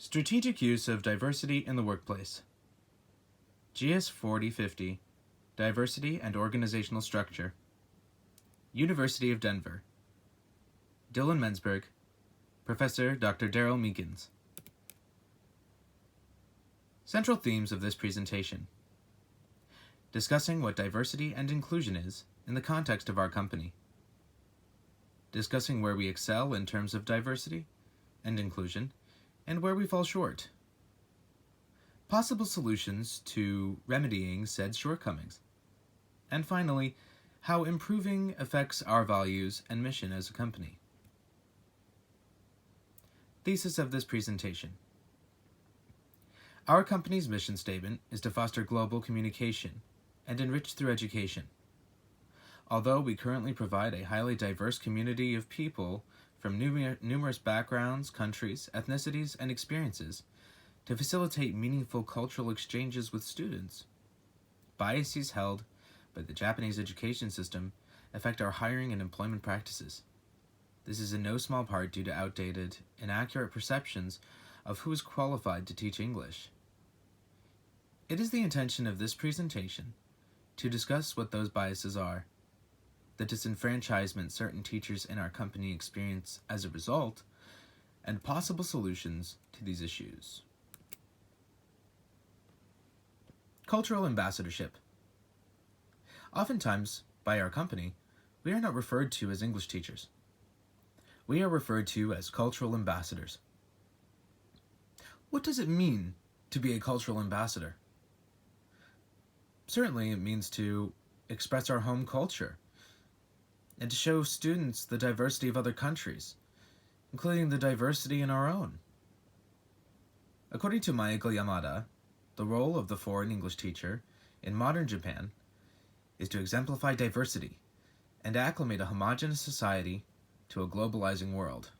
Strategic use of diversity in the workplace. GS 4050, Diversity and Organizational Structure. University of Denver. Dylan Mensberg, Professor Dr. Daryl Meekins. Central themes of this presentation. Discussing what diversity and inclusion is in the context of our company. Discussing where we excel in terms of diversity and inclusion, and where we fall short. Possible solutions to remedying said shortcomings. And finally, how improving affects our values and mission as a company. Thesis of this presentation. Our company's mission statement is to foster global communication and enrich through education. Although we currently provide a highly diverse community of people from numerous backgrounds, countries, ethnicities, and experiences to facilitate meaningful cultural exchanges with students, biases held by the Japanese education system affect our hiring and employment practices. This is in no small part due to outdated, inaccurate perceptions of who is qualified to teach English. It is the intention of this presentation to discuss what those biases are, the disenfranchisement certain teachers in our company experience as a result, and possible solutions to these issues. Cultural ambassadorship. Oftentimes, by our company, we are not referred to as English teachers. We are referred to as cultural ambassadors. What does it mean to be a cultural ambassador? Certainly, it means to express our home culture and to show students the diversity of other countries, including the diversity in our own. According to Mayako Yamada, the role of the foreign English teacher in modern Japan is to exemplify diversity and acclimate a homogeneous society to a globalizing world.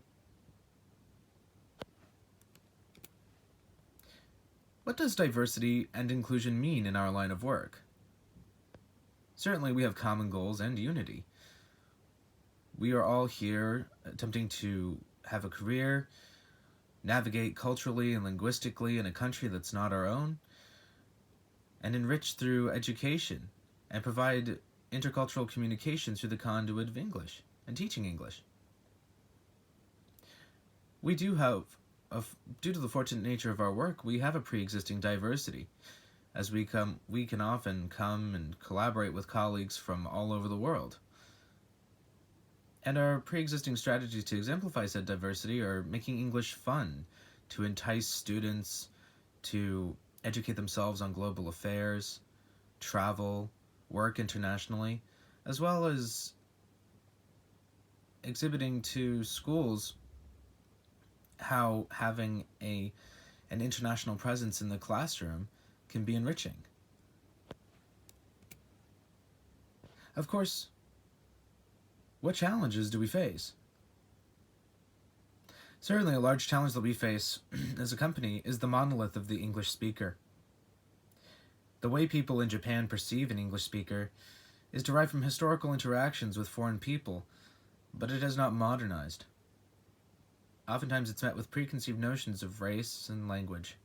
What does diversity and inclusion mean in our line of work? Certainly, we have common goals and unity. We are all here attempting to have a career, navigate culturally and linguistically in a country that's not our own, and enrich through education and provide intercultural communication through the conduit of English and teaching English. We do have, due to the fortunate nature of our work, we have a pre-existing diversity, as we can often come and collaborate with colleagues from all over the world. And our pre-existing strategies to exemplify said diversity are making English fun, to entice students to educate themselves on global affairs, travel, work internationally, as well as exhibiting to schools how having an international presence in the classroom can be enriching. Of course, what challenges do we face? Certainly, a large challenge that we face as a company is the monolith of the English speaker. The way people in Japan perceive an English speaker is derived from historical interactions with foreign people, but it has not modernized. Oftentimes, it's met with preconceived notions of race and language.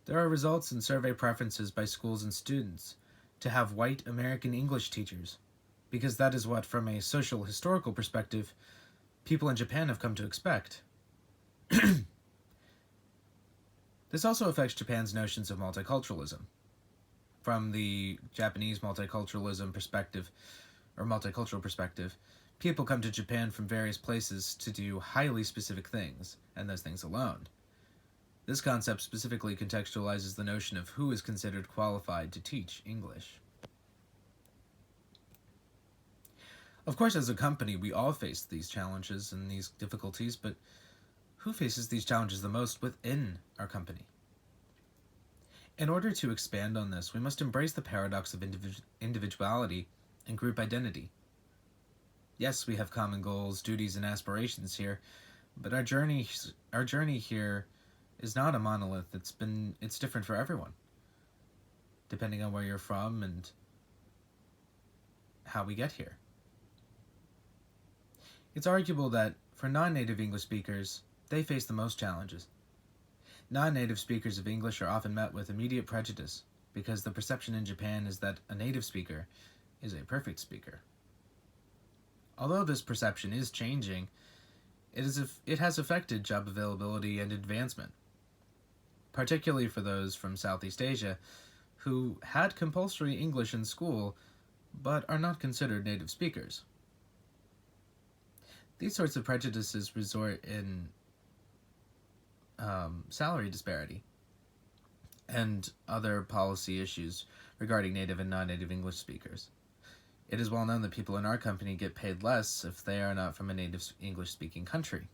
There are results in survey preferences by schools and students to have white American English teachers, because that is what, from a social historical perspective, people in Japan have come to expect. This also affects Japan's notions of multiculturalism. From the Japanese multiculturalism perspective, or multicultural perspective, people come to Japan from various places to do highly specific things, and those things alone. This concept specifically contextualizes the notion of who is considered qualified to teach English. Of course, as a company, we all face these challenges and these difficulties, but who faces these challenges the most within our company? In order to expand on this, we must embrace the paradox of individuality and group identity. Yes, we have common goals, duties, and aspirations here, but our journey here is not a monolith. It's different for everyone, depending on where you're from and how we get here. It's arguable that for non-native English speakers, they face the most challenges. Non-native speakers of English are often met with immediate prejudice because the perception in Japan is that a native speaker is a perfect speaker. Although this perception is changing, it has affected job availability and advancement, particularly for those from Southeast Asia who had compulsory English in school but are not considered native speakers. These sorts of prejudices result in salary disparity and other policy issues regarding native and non-native English speakers. It is well known that people in our company get paid less if they are not from a native English-speaking country.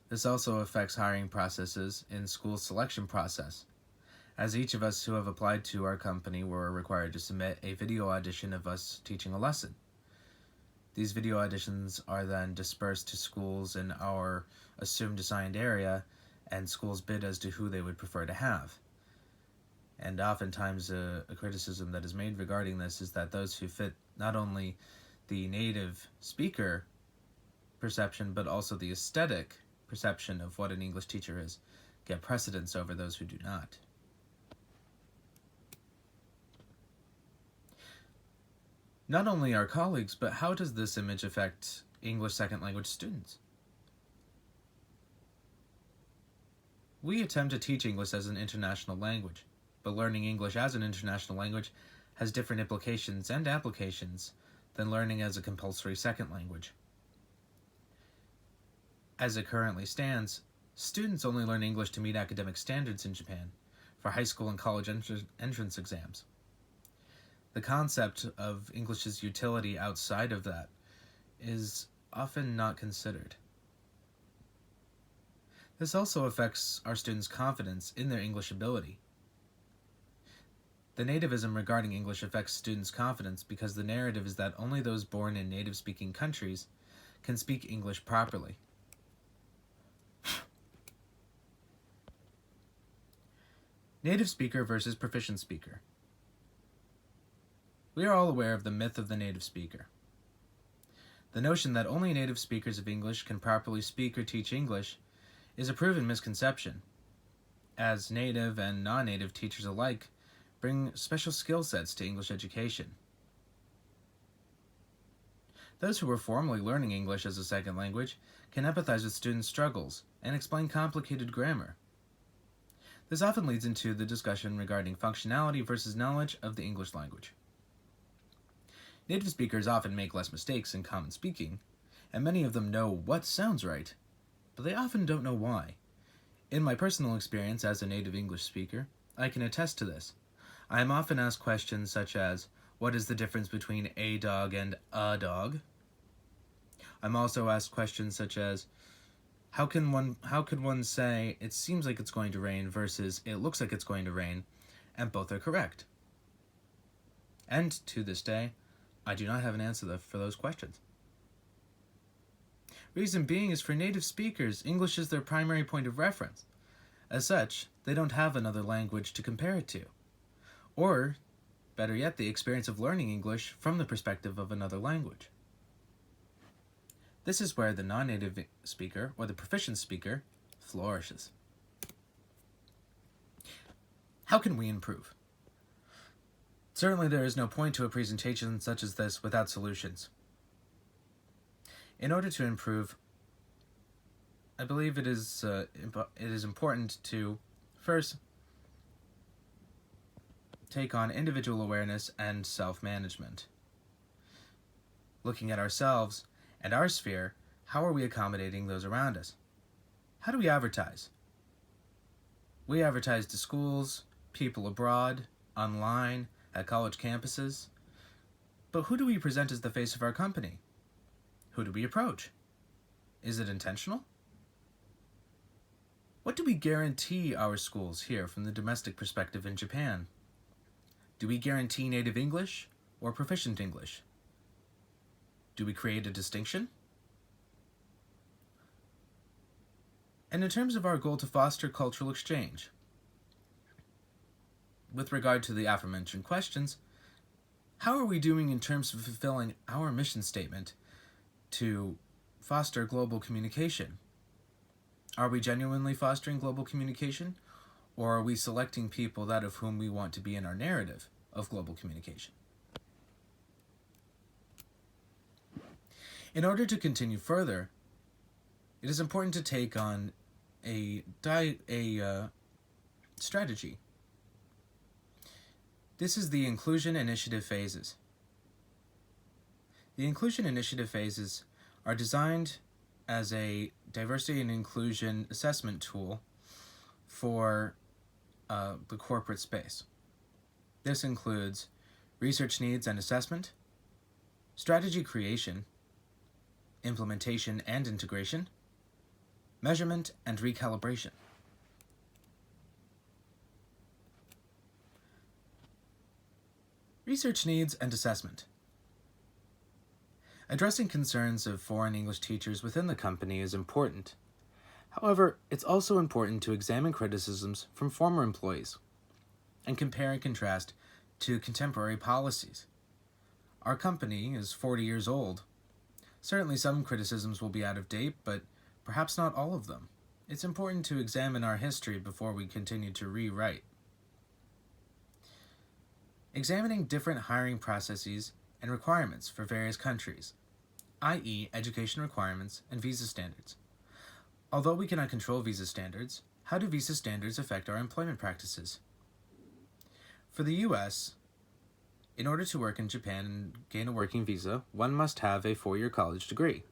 This also affects hiring processes in school selection process, as each of us who have applied to our company were required to submit a video audition of us teaching a lesson. These video auditions are then dispersed to schools in our assumed assigned area, and schools bid as to who they would prefer to have. And oftentimes a criticism that is made regarding this is that those who fit not only the native speaker perception but also the aesthetic perception of what an English teacher is get precedence over those who do not. Not only our colleagues, but how does this image affect English second language students? We attempt to teach English as an international language, but learning English as an international language has different implications and applications than learning as a compulsory second language. As it currently stands, students only learn English to meet academic standards in Japan for high school and college entrance exams. The concept of English's utility outside of that is often not considered. This also affects our students' confidence in their English ability. The nativism regarding English affects students' confidence because the narrative is that only those born in native-speaking countries can speak English properly. Native speaker versus proficient speaker. We are all aware of the myth of the native speaker. The notion that only native speakers of English can properly speak or teach English is a proven misconception, as native and non-native teachers alike bring special skill sets to English education. Those who are formally learning English as a second language can empathize with students' struggles and explain complicated grammar. This often leads into the discussion regarding functionality versus knowledge of the English language. Native speakers often make less mistakes in common speaking, and many of them know what sounds right, but they often don't know why. In my personal experience as a native English speaker, I can attest to this. I am often asked questions such as, what is the difference between a dog and a dog? I'm also asked questions such as, how could one say it seems like it's going to rain versus it looks like it's going to rain, and both are correct? And to this day, I do not have an answer for those questions. Reason being is for native speakers, English is their primary point of reference. As such, they don't have another language to compare it to. Or, better yet, the experience of learning English from the perspective of another language. This is where the non-native speaker, or the proficient speaker, flourishes. How can we improve? Certainly there is no point to a presentation such as this without solutions. In order to improve, I believe it is important to, first, take on individual awareness and self-management. Looking at ourselves and our sphere, how are we accommodating those around us? How do we advertise? We advertise to schools, people abroad, online, at college campuses. But who do we present as the face of our company? Who do we approach? Is it intentional? What do we guarantee our schools here from the domestic perspective in Japan? Do we guarantee native English or proficient English? Do we create a distinction? And in terms of our goal to foster cultural exchange, with regard to the aforementioned questions, how are we doing in terms of fulfilling our mission statement to foster global communication Are we genuinely fostering global communication, or are we selecting people that of whom we want to be in our narrative of global communication? In order to continue further, it is important to take on a strategy. This is the Inclusion Initiative phases. The Inclusion Initiative phases are designed as a diversity and inclusion assessment tool for the corporate space. This includes research needs and assessment, strategy creation, implementation and integration, measurement and recalibration. Research needs and assessment. Addressing concerns of foreign English teachers within the company is important. However, it's also important to examine criticisms from former employees and compare and contrast to contemporary policies. Our company is 40 years old. Certainly some criticisms will be out of date, but perhaps not all of them. It's important to examine our history before we continue to rewrite. Examining different hiring processes and requirements for various countries, i.e. education requirements and visa standards. Although we cannot control visa standards, how do visa standards affect our employment practices? For the US, in order to work in Japan and gain a working visa, one must have a 4-year college degree.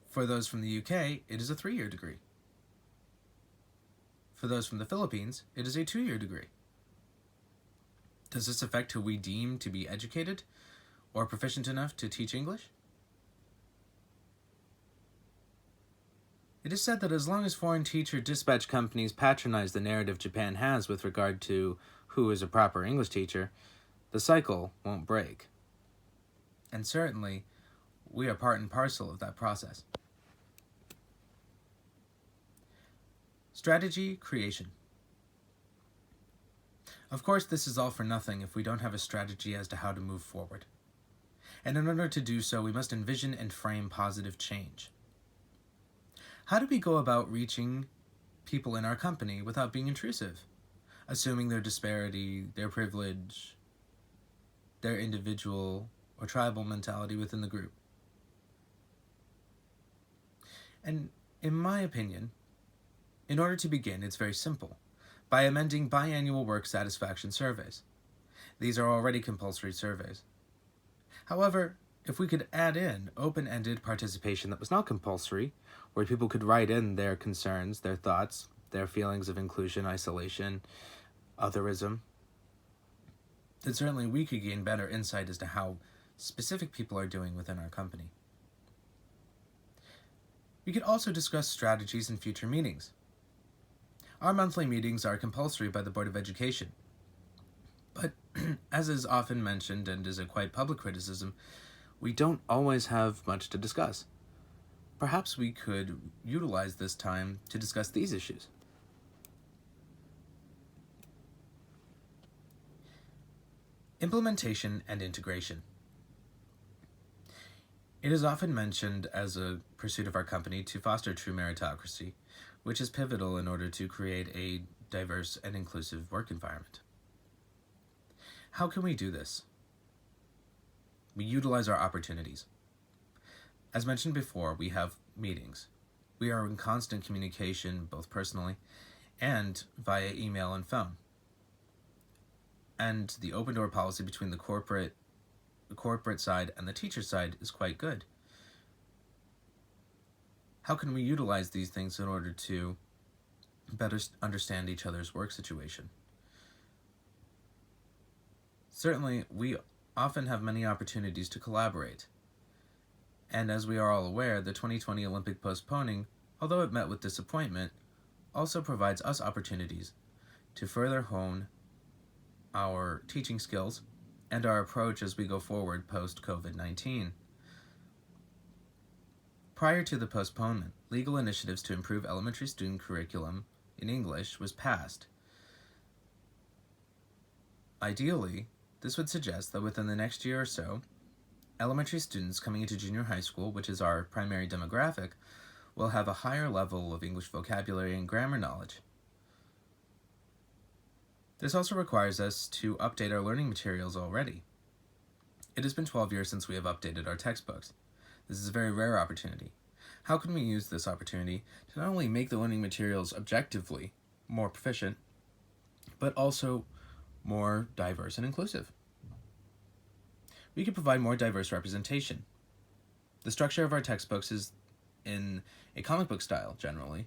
For those from the UK, it is a 3-year degree. For those from the Philippines, it is a 2-year degree. Does this affect who we deem to be educated or proficient enough to teach English? It is said that as long as foreign teacher dispatch companies patronize the narrative Japan has with regard to who is a proper English teacher, the cycle won't break. And certainly, we are part and parcel of that process. Strategy creation. Of course, this is all for nothing if we don't have a strategy as to how to move forward. And in order to do so, we must envision and frame positive change. How do we go about reaching people in our company without being intrusive, assuming their disparity, their privilege, their individual or tribal mentality within the group? And in my opinion, in order to begin, it's very simple. By amending biannual work satisfaction surveys. These are already compulsory surveys. However, if we could add in open-ended participation that was not compulsory, where people could write in their concerns, their thoughts, their feelings of inclusion, isolation, otherism, then certainly we could gain better insight as to how specific people are doing within our company. We could also discuss strategies in future meetings. Our monthly meetings are compulsory by the Board of Education. But, as is often mentioned and is a quite public criticism, we don't always have much to discuss. Perhaps we could utilize this time to discuss these issues. Implementation and integration. It is often mentioned as a pursuit of our company to foster true meritocracy, which is pivotal in order to create a diverse and inclusive work environment. How can we do this? We utilize our opportunities. As mentioned before, we have meetings. We are in constant communication, both personally and via email and phone. And the open door policy between the corporate side and the teacher side is quite good. How can we utilize these things in order to better understand each other's work situation? Certainly, we often have many opportunities to collaborate. And as we are all aware, the 2020 Olympic postponing, although it met with disappointment, also provides us opportunities to further hone our teaching skills and our approach as we go forward post-COVID-19. Prior to the postponement, legal initiatives to improve elementary student curriculum in English was passed. Ideally, this would suggest that within the next year or so, elementary students coming into junior high school, which is our primary demographic, will have a higher level of English vocabulary and grammar knowledge. This also requires us to update our learning materials already. It has been 12 years since we have updated our textbooks. This is a very rare opportunity. How can we use this opportunity to not only make the learning materials objectively more proficient, but also more diverse and inclusive? We could provide more diverse representation. The structure of our textbooks is in a comic book style, generally,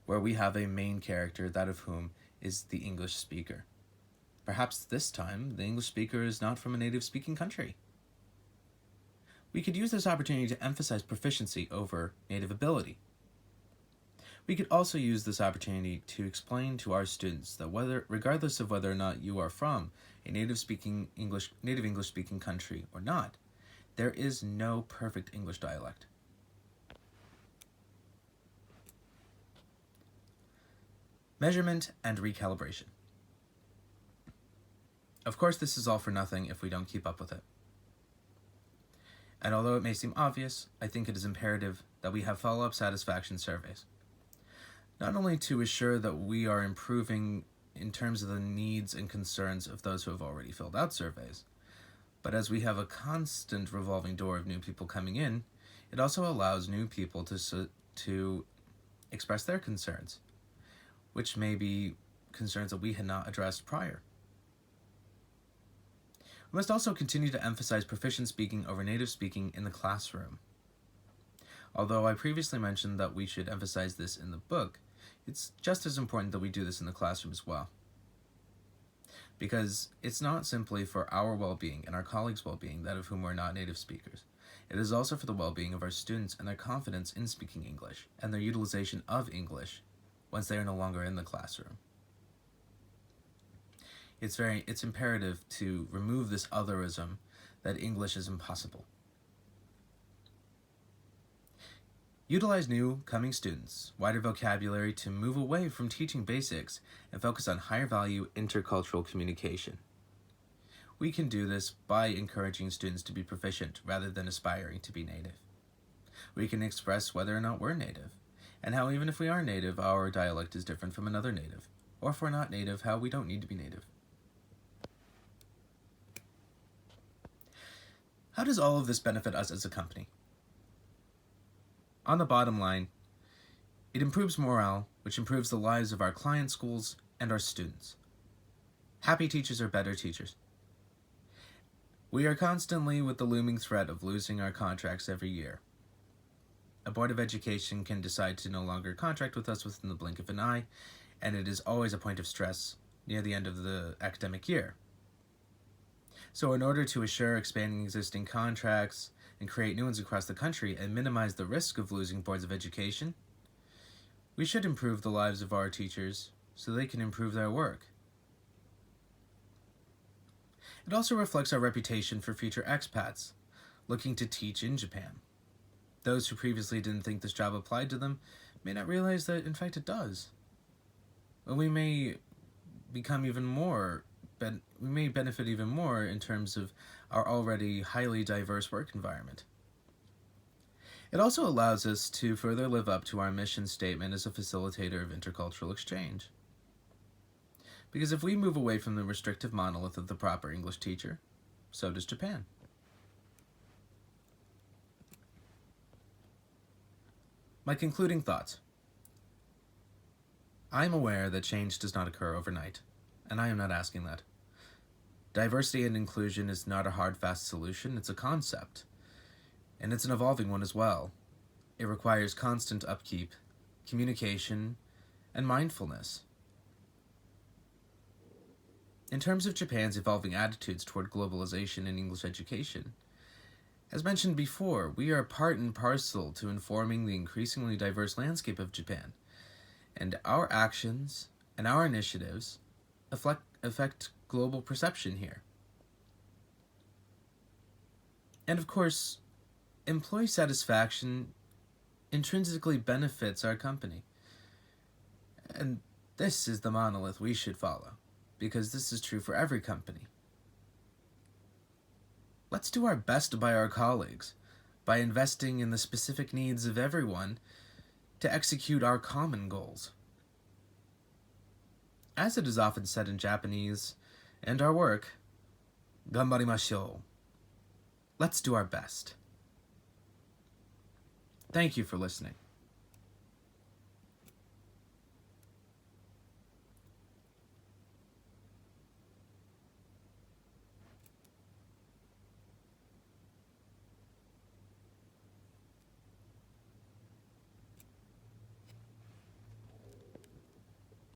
where we have a main character, that of whom is the English speaker. Perhaps this time, the English speaker is not from a native-speaking country. We could use this opportunity to emphasize proficiency over native ability. We could also use this opportunity to explain to our students that regardless of whether or not you are from a native English-speaking country or not, there is no perfect English dialect. Measurement and recalibration. Of course, this is all for nothing if we don't keep up with it. And although it may seem obvious, I think it is imperative that we have follow-up satisfaction surveys. Not only to assure that we are improving in terms of the needs and concerns of those who have already filled out surveys, but as we have a constant revolving door of new people coming in, it also allows new people to express their concerns, which may be concerns that we had not addressed prior. We must also continue to emphasize proficient speaking over native speaking in the classroom. Although I previously mentioned that we should emphasize this in the book, it's just as important that we do this in the classroom as well. Because it's not simply for our well-being and our colleagues' well-being, that of whom we're not native speakers. It is also for the well-being of our students and their confidence in speaking English and their utilization of English once they are no longer in the classroom. It's imperative to remove this otherism that English is impossible. Utilize new coming students' wider vocabulary to move away from teaching basics and focus on higher value intercultural communication. We can do this by encouraging students to be proficient rather than aspiring to be native. We can express whether or not we're native, and how even if we are native, our dialect is different from another native, or if we're not native, how we don't need to be native. How does all of this benefit us as a company? On the bottom line, it improves morale, which improves the lives of our client schools and our students. Happy teachers are better teachers. We are constantly with the looming threat of losing our contracts every year. A board of education can decide to no longer contract with us within the blink of an eye, and it is always a point of stress near the end of the academic year. So in order to assure expanding existing contracts and create new ones across the country and minimize the risk of losing boards of education, we should improve the lives of our teachers so they can improve their work. It also reflects our reputation for future expats looking to teach in Japan. Those who previously didn't think this job applied to them may not realize that in fact it does. And we may become even more we may benefit even more in terms of our already highly diverse work environment. It also allows us to further live up to our mission statement as a facilitator of intercultural exchange. Because if we move away from the restrictive monolith of the proper English teacher, so does Japan. My concluding thoughts. I am aware that change does not occur overnight, and I am not asking that. Diversity and inclusion is not a hard, fast solution, it's a concept. And it's an evolving one as well. It requires constant upkeep, communication, and mindfulness. In terms of Japan's evolving attitudes toward globalization in English education, as mentioned before, we are part and parcel to informing the increasingly diverse landscape of Japan, and our actions and our initiatives affect global perception here. And of course, employee satisfaction intrinsically benefits our company. And this is the monolith we should follow, because this is true for every company. Let's do our best by our colleagues, by investing in the specific needs of everyone, to execute our common goals. As it is often said in Japanese, and our work, ganbarimashou. Let's do our best. Thank you for listening.